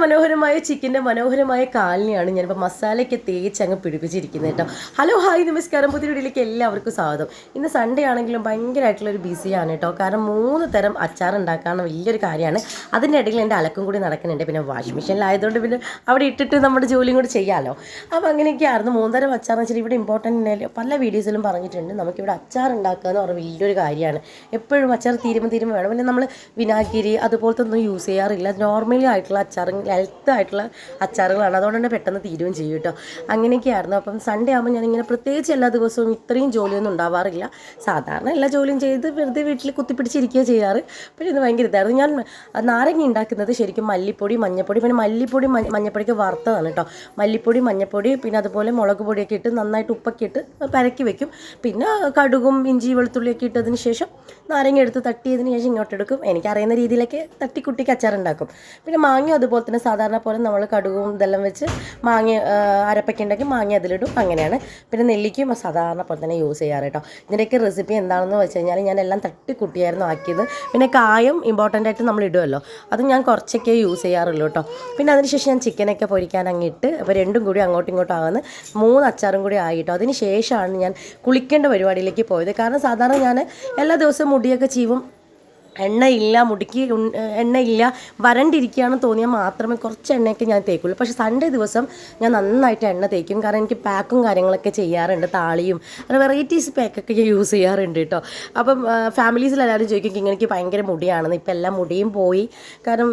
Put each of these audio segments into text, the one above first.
മനോഹരമായ ചിക്കൻ്റെ മനോഹരമായ കാലിനെയാണ് ഞാനിപ്പോൾ മസാലയ്ക്ക് തേച്ച് അങ്ങ് പിടിപ്പിച്ചിരിക്കുന്നത് കേട്ടോ. ഹലോ ഹായ് നമസ്കാരം, പുതിയ വീഡിയോയിലേക്ക് എല്ലാവർക്കും സ്വാഗതം. ഇന്ന് സൺഡേ ആണെങ്കിലും ഭയങ്കരമായിട്ടുള്ളൊരു ബിസിയാണ് കേട്ടോ. കാരണം 3 തരം അച്ചാർ ഉണ്ടാക്കാനുള്ള വലിയൊരു കാര്യമാണ്. അതിൻ്റെ ഇടയിൽ എൻ്റെ അലക്കും കൂടി നടക്കുന്നുണ്ട്. പിന്നെ വാഷിംഗ് മെഷീനിലായതുകൊണ്ട് പിന്നെ അവിടെ ഇട്ടിട്ട് നമ്മുടെ ജോലിയും കൂടി ചെയ്യാമല്ലോ. അപ്പോൾ അങ്ങനെയൊക്കെയായിരുന്നു 3 തരം അച്ചാർ എന്ന് വെച്ചാൽ ഇവിടെ ഇമ്പോർട്ടൻ്റ് പല വീഡിയോസിലും പറഞ്ഞിട്ടുണ്ട്. നമുക്കിവിടെ അച്ചാർ ഉണ്ടാക്കുക എന്ന് പറഞ്ഞാൽ വലിയൊരു കാര്യമാണ്. എപ്പോഴും അച്ചാർ തീരുമ്പോൾ വേണം. പിന്നെ നമ്മൾ വിനാഗിരി അതുപോലത്തെ ഒന്നും യൂസ് ചെയ്യാറില്ല. നോർമലി ആയിട്ടുള്ള അച്ചാർ, ഹെൽത്ത് ആയിട്ടുള്ള അച്ചാറുകളാണ്. അതുകൊണ്ട് തന്നെ പെട്ടെന്ന് തീരുകയും ചെയ്യും കേട്ടോ. അങ്ങനെയൊക്കെയായിരുന്നു. അപ്പം സൺഡേ ആകുമ്പോൾ ഞാനിങ്ങനെ പ്രത്യേകിച്ച് എല്ലാ ദിവസവും ഇത്രയും ജോലിയൊന്നും ഉണ്ടാവാറില്ല. സാധാരണ എല്ലാ ജോലിയും ചെയ്ത് വെറുതെ വീട്ടിൽ കുത്തിപ്പിടിച്ചിരിക്കുക ചെയ്യാറ്. പക്ഷേ ഇത് ഭയങ്കര ഇതായിരുന്നു. ഞാൻ നാരങ്ങ ഉണ്ടാക്കുന്നത് ശരിക്കും മല്ലിപ്പൊടി, മഞ്ഞൾപ്പൊടി, പിന്നെ മല്ലിപ്പൊടി മഞ്ഞൾപ്പൊടിക്ക് വറുത്തതാണ് കേട്ടോ. മല്ലിപ്പൊടി, മഞ്ഞൾപ്പൊടി, പിന്നെ അതുപോലെ മുളക് പൊടിയൊക്കെ ഇട്ട് നന്നായിട്ട് ഉപ്പൊക്കെ ഇട്ട് പരക്കി വെക്കും. പിന്നെ കടുകും ഇഞ്ചി വെളുത്തുള്ളിയൊക്കെ ഇട്ടതിന് ശേഷം നാരങ്ങ എടുത്ത് തട്ടിയതിന് ശേഷം ഇങ്ങോട്ട് എടുക്കും. എനിക്കറിയുന്ന രീതിയിലൊക്കെ തട്ടിക്കുട്ടിക്ക് അച്ചാർ ഉണ്ടാക്കും. പിന്നെ മാങ്ങ അതുപോലെ തന്നെ സാധാരണ പോലെ നമ്മൾ കടുകും ഇതെല്ലാം വെച്ച് മാങ്ങ അരപ്പൊക്കെ ഉണ്ടാക്കി മാങ്ങ അതിലിടും. അങ്ങനെയാണ്. പിന്നെ നെല്ലിക്കും സാധാരണ പോലെ തന്നെ യൂസ് ചെയ്യാറ് കേട്ടോ. ഇതിൻ്റെയൊക്കെ റെസിപ്പി എന്താണെന്ന് വെച്ച് കഴിഞ്ഞാൽ ഞാൻ എല്ലാം തട്ടിക്കുട്ടിയായിരുന്നു ആക്കിയത്. പിന്നെ കായം ഇമ്പോർട്ടൻ്റ് ആയിട്ട് നമ്മൾ ഇടുമല്ലോ, അത് ഞാൻ കുറച്ചൊക്കെ യൂസ് ചെയ്യാറുള്ളൂ കേട്ടോ. പിന്നെ അതിനുശേഷം ഞാൻ ചിക്കനൊക്കെ പൊരിക്കാൻ അങ്ങിട്ട് അപ്പോൾ രണ്ടും കൂടി അങ്ങോട്ടും ഇങ്ങോട്ടും ആകുന്ന 3 അച്ചാറും കൂടി ആയിട്ടോ. അതിന് ശേഷമാണ് ഞാൻ കുളിക്കേണ്ട പരിപാടിയിലേക്ക് പോയത്. കാരണം സാധാരണ ഞാൻ എല്ലാ ദിവസവും മുടിയൊക്കെ ചീവും, എണ്ണയില്ല, മുടിക്ക് എണ്ണയില്ല, വരണ്ടിരിക്കുകയാണെന്ന് തോന്നിയാൽ മാത്രമേ കുറച്ച് എണ്ണയൊക്കെ ഞാൻ തേക്കുള്ളൂ. പക്ഷേ സൺഡേ ദിവസം ഞാൻ നന്നായിട്ട് എണ്ണ തേക്കും. കാരണം എനിക്ക് പാക്കും കാര്യങ്ങളൊക്കെ ചെയ്യാറുണ്ട്. താളിയും വെറൈറ്റീസ് പാക്കൊക്കെ ഞാൻ യൂസ് ചെയ്യാറുണ്ട് കേട്ടോ. അപ്പം ഫാമിലീസിലെല്ലാവരും ചോദിക്കും ഇങ്ങനെയൊക്കെ ഭയങ്കര മുടിയാണെന്ന്. ഇപ്പം എല്ലാം മുടിയും പോയി. കാരണം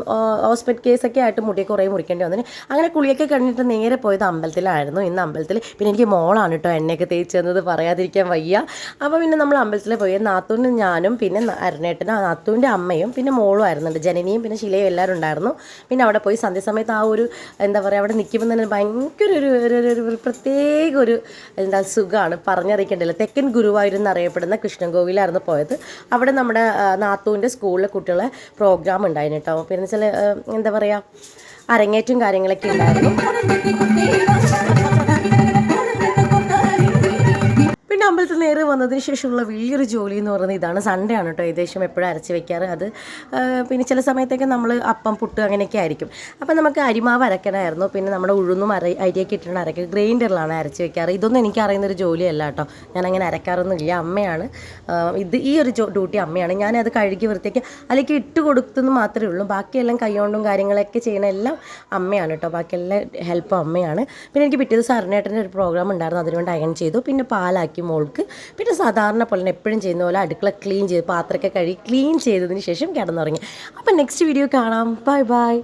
ഹോസ്പിറ്റൽ കേസൊക്കെ ആയിട്ട് മുടിയൊക്കെ കുറേ മുറിക്കേണ്ടി വന്നു. അങ്ങനെ കുളിയൊക്കെ കഴിഞ്ഞിട്ട് നേരെ പോയത് അമ്പലത്തിലായിരുന്നു. ഇന്ന് അമ്പലത്തിൽ പിന്നെ എനിക്ക് മോളാണ് കേട്ടോ എണ്ണയൊക്കെ തേച്ച് തന്നത്, പറയാതിരിക്കാൻ വയ്യ. അപ്പോൾ പിന്നെ നമ്മൾ അമ്പലത്തിൽ പോയി. നാത്തൂനും ഞാനും പിന്നെ അരുണേട്ടനും നാത്തൂൻ്റെ അമ്മയും പിന്നെ മോളും ആയിരുന്നുണ്ട്, ജനനിയും പിന്നെ ശിലയും എല്ലാവരും ഉണ്ടായിരുന്നു. പിന്നെ അവിടെ പോയി സന്ധ്യസമയത്ത് ആ ഒരു എന്താ പറയുക, അവിടെ നിൽക്കുമ്പോൾ തന്നെ ഭയങ്കര ഒരു പ്രത്യേക ഒരു എന്താ സുഖമാണ്, പറഞ്ഞറിയിക്കേണ്ടല്ലോ. തെക്കൻ ഗുരുവായൂർ എന്നറിയപ്പെടുന്ന കൃഷ്ണൻകോവിലായിരുന്നു പോയത്. അവിടെ നമ്മുടെ നാത്തൂൻ്റെ സ്കൂളിലെ കുട്ടികളെ പ്രോഗ്രാം ഉണ്ടായിരുന്നു കേട്ടോ. പിന്നെ ചില എന്താ പറയുക അരങ്ങേറ്റവും കാര്യങ്ങളൊക്കെ ഉണ്ടായിരുന്നു. അമ്പലത്തിൽ നേരെ വന്നതിന് ശേഷമുള്ള വലിയൊരു ജോലി എന്ന് പറയുന്നത് ഇതാണ്. സൺഡേ ആണ് കേട്ടോ ഏകദേശം എപ്പോഴും അരച്ച് വെക്കാറ്. അത് പിന്നെ ചില സമയത്തൊക്കെ നമ്മൾ അപ്പം പുട്ട് അങ്ങനെയൊക്കെ ആയിരിക്കും. അപ്പം നമുക്ക് അരിമാവ് അരക്കണമായിരുന്നു. പിന്നെ നമ്മുടെ ഉഴുന്നും അരിയൊക്കെ ഇട്ടിട്ട് അരക്കുക. ഗ്രൈൻഡറിലാണ് അരച്ച് വെക്കാറ്. ഇതൊന്നും എനിക്ക് അറിയുന്നൊരു ജോലിയല്ല കേട്ടോ. ഞാനങ്ങനെ അരക്കാറൊന്നുമില്ല. അമ്മയാണ് ഈ ഒരു ഡ്യൂട്ടി അമ്മയാണ്. ഞാനത് കഴുകി വൃത്തിക്ക് അതിലേക്ക് ഇട്ട് കൊടുത്തെന്ന് മാത്രമേ ഉള്ളൂ. ബാക്കിയെല്ലാം കൈകൊണ്ടും കാര്യങ്ങളൊക്കെ ചെയ്യണ എല്ലാം അമ്മയാണ് കേട്ടോ. ബാക്കിയെല്ലാം ഹെൽപ്പ് അമ്മയാണ്. പിന്നെ എനിക്ക് പിറ്റേ ദിവസം അരുണേട്ടൻ്റെ ഒരു പ്രോഗ്രാം ഉണ്ടായിരുന്നു. അതിനുവേണ്ടി അയൺ ചെയ്തു. പിന്നെ പാലാക്കി മോൾക്ക്. പിന്നെ സാധാരണ പോലെ എപ്പോഴും ചെയ്യുന്ന പോലെ അടുക്കള ക്ലീൻ ചെയ്ത് പാത്രമൊക്കെ കഴുകി ക്ലീൻ ചെയ്തതിന് ശേഷം കിടന്നുറങ്ങി. അപ്പം നെക്സ്റ്റ് വീഡിയോ കാണാം. Bye bye.